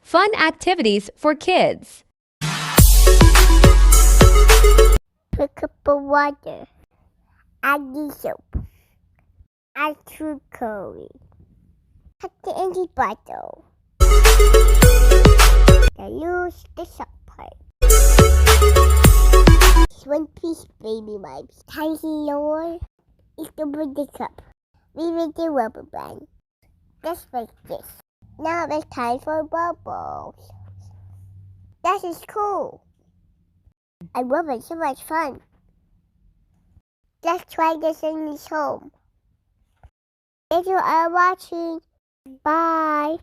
Fun activities for kids. Pick up the water. Add the soap. Add food coloring. Put it in the bottle. Now use the soap part. One piece baby wipes. Tiny lower is the the cup. We with the rubber band. Just like this. Now it's time for bubbles. That is cool. I love it, so much fun. Just try this in this home. If you are watching, bye.